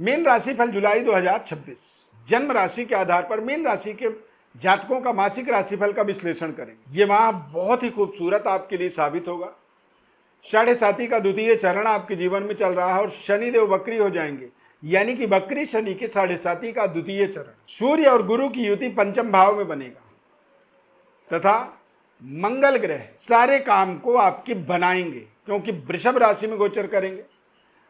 Mean राशि फल जुलाई 2026 जन्म राशि के आधार पर मीन राशि के जातकों का मासिक राशिफल का विश्लेषण करेंगे। ये माह बहुत ही खूबसूरत आपके लिए साबित होगा। साढ़े साथी का द्वितीय चरण आपके जीवन में चल रहा है और शनिदेव वक्री हो जाएंगे, यानी कि वक्री शनि के साढ़े साथी का द्वितीय चरण। सूर्य और गुरु की युति पंचम भाव में बनेगा तथा मंगल ग्रह सारे काम को आपके बनाएंगे, क्योंकि वृषभ राशि में गोचर करेंगे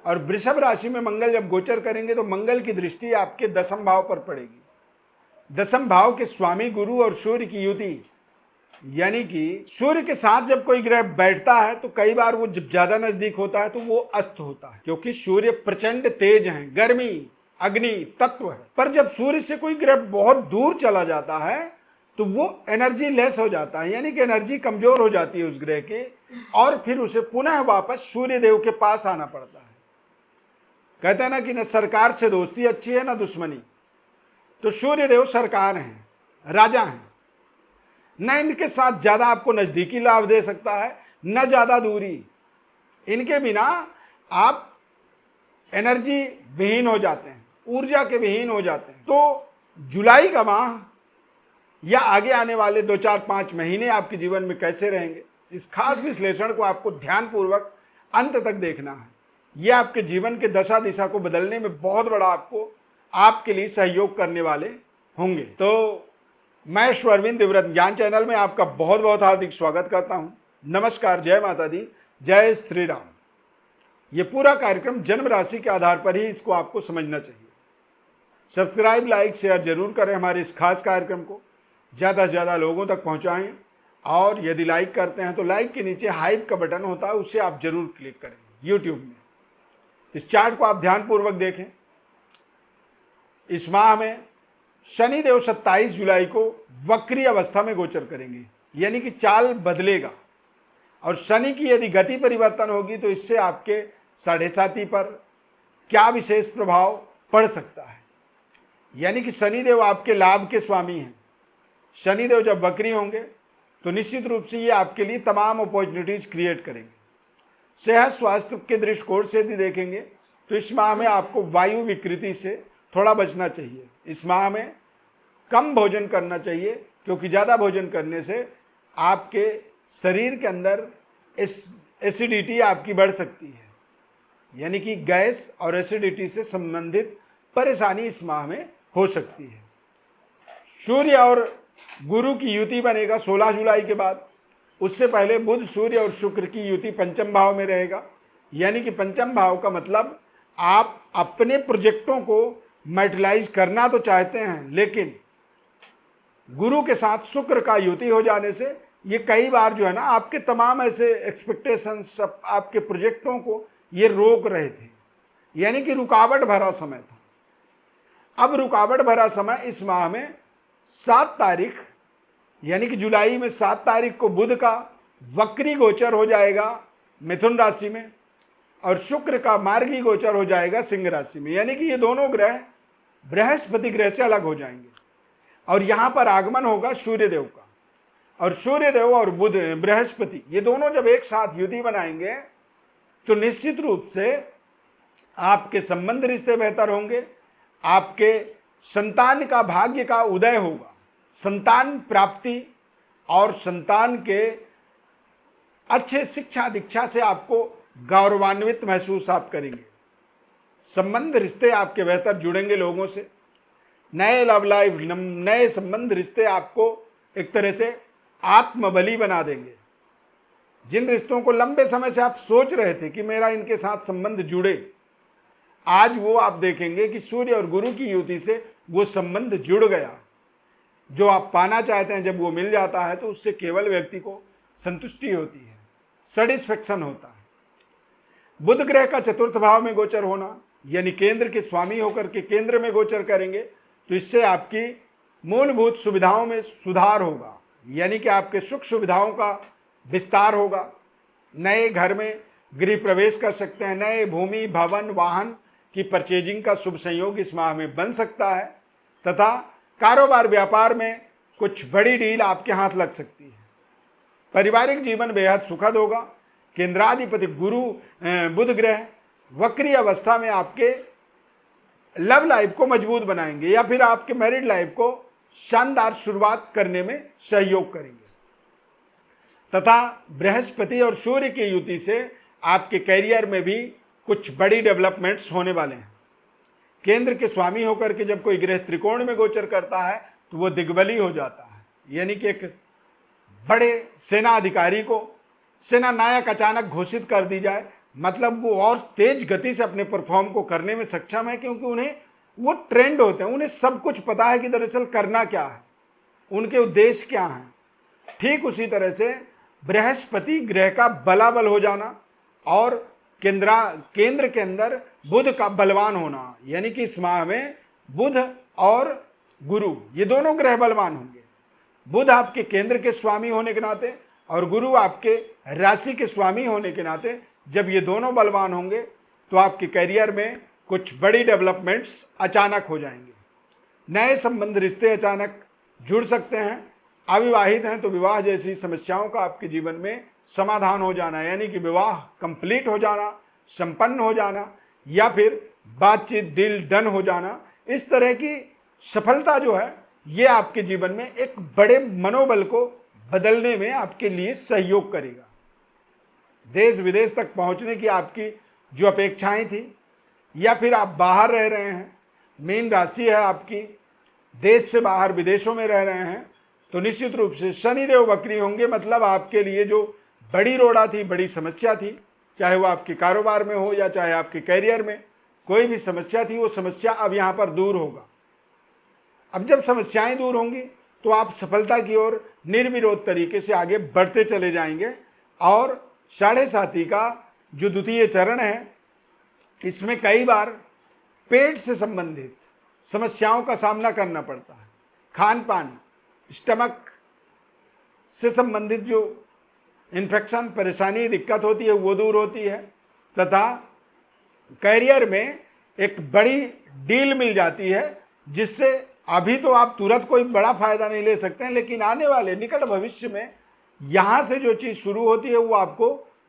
और वृषभ राशि में मंगल जब गोचर करेंगे तो मंगल की दृष्टि आपके दसम भाव पर पड़ेगी। दसम भाव के स्वामी गुरु और सूर्य की युति, यानी कि सूर्य के साथ जब कोई ग्रह बैठता है तो कई बार वो जब ज्यादा नजदीक होता है तो वो अस्त होता है, क्योंकि सूर्य प्रचंड तेज है, गर्मी अग्नि तत्व है। पर जब सूर्य से कोई ग्रह बहुत दूर चला जाता है तो वो एनर्जी लेस हो जाता है, यानी कि एनर्जी कमजोर हो जाती है उस ग्रह की, और फिर उसे पुनः वापस सूर्य देव के पास आना पड़ता है। कहते हैं ना कि न सरकार से दोस्ती अच्छी है न दुश्मनी। तो सूर्य देव सरकार हैं, राजा हैं, न इनके साथ ज्यादा आपको नजदीकी लाभ दे सकता है न ज्यादा दूरी। इनके बिना आप एनर्जी विहीन हो जाते हैं, ऊर्जा के विहीन हो जाते हैं। तो जुलाई का माह या आगे आने वाले 2-4-5 महीने आपके जीवन में कैसे रहेंगे, इस खास विश्लेषण को आपको ध्यानपूर्वक अंत तक देखना है। यह आपके जीवन के दशा दिशा को बदलने में बहुत बड़ा आपके लिए सहयोग करने वाले होंगे। तो मैं श्वरविंद दिव्यव्रत ज्ञान चैनल में आपका बहुत बहुत हार्दिक स्वागत करता हूं। नमस्कार, जय माता दी, जय श्री राम। ये पूरा कार्यक्रम जन्म राशि के आधार पर ही इसको आपको समझना चाहिए। सब्सक्राइब, लाइक, शेयर जरूर करें हमारे इस खास कार्यक्रम को, ज़्यादा से ज़्यादा लोगों तक पहुंचाएं। और यदि लाइक करते हैं तो लाइक के नीचे हाइप का बटन होता है, उससे आप जरूर क्लिक करें यूट्यूब में। इस चार्ट को आप ध्यानपूर्वक देखें। इस माह में शनिदेव 27 जुलाई को वक्री अवस्था में गोचर करेंगे, यानी कि चाल बदलेगा। और शनि की यदि गति परिवर्तन होगी तो इससे आपके साढ़े साथी पर क्या विशेष प्रभाव पड़ सकता है, यानी कि शनिदेव आपके लाभ के स्वामी हैं। शनिदेव जब वक्री होंगे तो निश्चित रूप से ये आपके लिए तमाम अपॉर्चुनिटीज क्रिएट करेंगे। सेहत स्वास्थ्य के दृष्टिकोण से यदि देखेंगे तो इस माह में आपको वायु विकृति से थोड़ा बचना चाहिए। इस माह में कम भोजन करना चाहिए, क्योंकि ज़्यादा भोजन करने से आपके शरीर के अंदर एसिडिटी आपकी बढ़ सकती है, यानी कि गैस और एसिडिटी से संबंधित परेशानी इस माह में हो सकती है। सूर्य और गुरु की युति बनेगा 16 जुलाई के बाद। उससे पहले बुध, सूर्य और शुक्र की युति पंचम भाव में रहेगा, यानी कि पंचम भाव का मतलब आप अपने प्रोजेक्टों को मैटेरियलाइज करना तो चाहते हैं, लेकिन गुरु के साथ शुक्र का युति हो जाने से ये कई बार जो है ना आपके तमाम ऐसे एक्सपेक्टेशंस, आपके प्रोजेक्टों को ये रोक रहे थे, यानी कि रुकावट भरा समय था। अब रुकावट भरा समय इस माह में 7 तारीख, यानी कि जुलाई में 7 तारीख को बुध का वक्री गोचर हो जाएगा मिथुन राशि में, और शुक्र का मार्गी गोचर हो जाएगा सिंह राशि में, यानी कि ये दोनों ग्रह बृहस्पति ग्रह से अलग हो जाएंगे। और यहाँ पर आगमन होगा सूर्यदेव का, और सूर्यदेव और बुध, बृहस्पति, ये दोनों जब एक साथ युति बनाएंगे तो निश्चित रूप से आपके संबंध रिश्ते बेहतर होंगे, आपके संतान का भाग्य का उदय होगा, संतान प्राप्ति और संतान के अच्छे शिक्षा दीक्षा से आपको गौरवान्वित महसूस आप करेंगे। संबंध रिश्ते आपके बेहतर जुड़ेंगे लोगों से, नए लव लाइफ, नए संबंध रिश्ते आपको एक तरह से आत्मबली बना देंगे। जिन रिश्तों को लंबे समय से आप सोच रहे थे कि मेरा इनके साथ संबंध जुड़े, आज वो आप देखेंगे कि सूर्य और गुरु की युति से वो संबंध जुड़ गया। जो आप पाना चाहते हैं जब वो मिल जाता है तो उससे केवल व्यक्ति को संतुष्टि होती है, सेटिस्फेक्शन होता है। बुध ग्रह का चतुर्थ भाव में गोचर होना, यानी केंद्र के स्वामी होकर के केंद्र में गोचर करेंगे, तो इससे आपकी मूलभूत सुविधाओं में सुधार होगा, यानी कि आपके सुख सुविधाओं का विस्तार होगा। नए घर में गृह प्रवेश कर सकते हैं, नए भूमि, भवन, वाहन की परचेजिंग का शुभ संयोग इस माह में बन सकता है, तथा कारोबार व्यापार में कुछ बड़ी डील आपके हाथ लग सकती है। पारिवारिक जीवन बेहद सुखद होगा। केंद्राधिपति गुरु बुध ग्रह वक्री अवस्था में आपके लव लाइफ को मजबूत बनाएंगे या फिर आपके मैरिड लाइफ को शानदार शुरुआत करने में सहयोग करेंगे। तथा बृहस्पति और सूर्य की युति से आपके करियर में भी कुछ बड़ी डेवलपमेंट्स होने वाले हैं। केंद्र के स्वामी होकर के जब कोई ग्रह त्रिकोण में गोचर करता है तो वो दिग्बली हो जाता है, यानी कि एक बड़े सेना अधिकारी को सेना नायक अचानक घोषित कर दी जाए, मतलब वो और तेज गति से अपने परफॉर्म को करने में सक्षम है, क्योंकि उन्हें वो ट्रेंड होते हैं, उन्हें सब कुछ पता है कि दरअसल करना क्या है, उनके उद्देश्य क्या हैं। ठीक उसी तरह से बृहस्पति ग्रह का बलाबल हो जाना और केंद्र के अंदर बुध का बलवान होना, यानी कि इस माह में बुध और गुरु ये दोनों ग्रह बलवान होंगे। बुध आपके केंद्र के स्वामी होने के नाते और गुरु आपके राशि के स्वामी होने के नाते जब ये दोनों बलवान होंगे तो आपके करियर में कुछ बड़ी डेवलपमेंट्स अचानक हो जाएंगे। नए संबंध रिश्ते अचानक जुड़ सकते हैं। अविवाहित हैं तो विवाह जैसी समस्याओं का आपके जीवन में समाधान हो जाना, यानी कि विवाह कंप्लीट हो जाना, संपन्न हो जाना, या फिर बातचीत डील डन हो जाना, इस तरह की सफलता जो है ये आपके जीवन में एक बड़े मनोबल को बदलने में आपके लिए सहयोग करेगा। देश विदेश तक पहुंचने की आपकी जो अपेक्षाएं थी, या फिर आप बाहर रह रहे हैं, मीन राशि है आपकी, देश से बाहर विदेशों में रह रहे हैं, तो निश्चित रूप से शनिदेव वक्री होंगे। मतलब आपके लिए जो बड़ी रोड़ा थी, बड़ी समस्या थी, चाहे वो आपके कारोबार में हो या चाहे आपके करियर में कोई भी समस्या थी, वो समस्या अब यहाँ पर दूर होगा। अब जब समस्याएं दूर होंगी तो आप सफलता की ओर निर्विरोध तरीके से आगे बढ़ते चले जाएंगे। और 7.5 का जो द्वितीय चरण है, इसमें कई बार पेट से संबंधित समस्याओं का सामना करना पड़ता है। खान पान, स्टमक से संबंधित जो इन्फेक्शन, परेशानी, दिक्कत होती है वो दूर होती है। तथा करियर में एक बड़ी डील मिल जाती है, जिससे अभी तो आप तुरंत कोई बड़ा फायदा नहीं ले सकते हैं, लेकिन आने वाले निकट भविष्य में यहाँ से जो चीज़ शुरू होती है वो आपको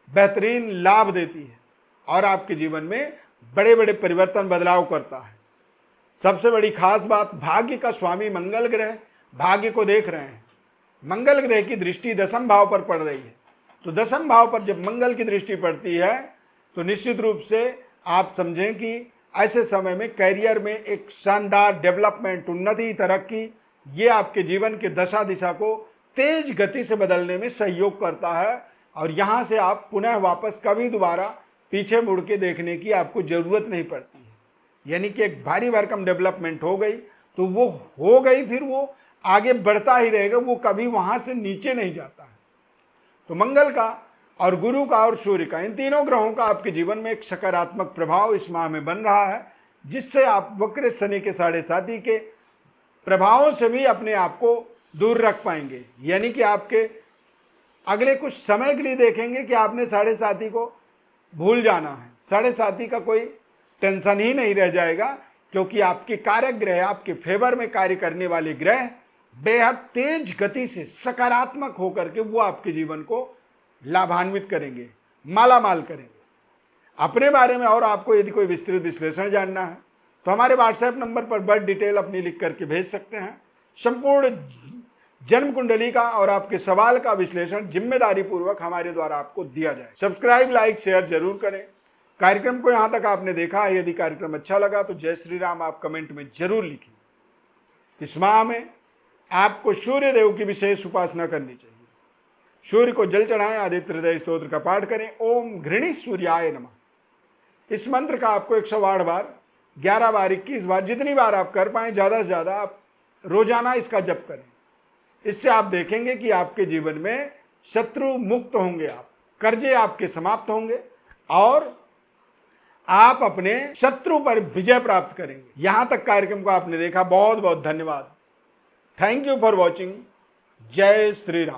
बेहतरीन लाभ देती है और आपके जीवन में बड़े बड़े परिवर्तन, बदलाव करता है। सबसे बड़ी खास बात, भाग्य का स्वामी मंगल ग्रह भाग्य को देख रहे हैं। मंगल ग्रह की दृष्टि 10वें भाव पर पड़ रही है, तो 10वें भाव पर जब मंगल की दृष्टि पड़ती है तो निश्चित रूप से आप समझें कि ऐसे समय में करियर में एक शानदार डेवलपमेंट, उन्नति, तरक्की, ये आपके जीवन के दशा दिशा को तेज गति से बदलने में सहयोग करता है। और यहाँ से आप पुनः वापस कभी दोबारा पीछे मुड़ के देखने की आपको ज़रूरत नहीं पड़ती है। यानी कि एक भारी भरकम डेवलपमेंट हो गई तो वो हो गई, फिर वो आगे बढ़ता ही रहेगा, वो कभी वहाँ से नीचे नहीं जाता है। तो मंगल का और गुरु का और सूर्य का, इन तीनों ग्रहों का आपके जीवन में एक सकारात्मक प्रभाव इस माह में बन रहा है, जिससे आप वक्र शनि के 7.5 के प्रभावों से भी अपने आप को दूर रख पाएंगे। यानी कि आपके अगले कुछ समय के लिए देखेंगे कि आपने 7.5 को भूल जाना है, 7.5 का कोई टेंशन ही नहीं रह जाएगा, क्योंकि आपके कारक ग्रह, आपके फेवर में कार्य करने वाले ग्रह बेहद तेज गति से सकारात्मक होकर के वो आपके जीवन को लाभान्वित करेंगे, मालामाल करेंगे। अपने बारे में और आपको यदि कोई विस्तृत विश्लेषण जानना है तो हमारे व्हाट्सएप नंबर पर बर्थ डिटेल अपनी लिख करके भेज सकते हैं। संपूर्ण जन्म कुंडली का और आपके सवाल का विश्लेषण जिम्मेदारी पूर्वक हमारे द्वारा आपको दिया जाए। सब्सक्राइब, लाइक, शेयर जरूर करें। कार्यक्रम को यहाँ तक आपने देखा है, यदि कार्यक्रम अच्छा लगा तो जय श्री राम आप कमेंट में जरूर लिखें। इस माह में आपको सूर्य देव की विशेष उपासना करनी चाहिए। सूर्य को जल चढ़ाएं, आदित्य हृदय स्तोत्र का पाठ करें, ओम घृणी सूर्याय नमः। इस मंत्र का आपको 108 बार, 11 बार, 21 बार, जितनी बार आप कर पाएं, ज़्यादा से ज़्यादा आप रोजाना इसका जप करें। इससे आप देखेंगे कि आपके जीवन में शत्रु मुक्त होंगे, आप कर्जे आपके समाप्त होंगे और आप अपने शत्रु पर विजय प्राप्त करेंगे। यहां तक कार्यक्रम को आपने देखा, बहुत बहुत धन्यवाद। Thank you for watching. जय श्री राम।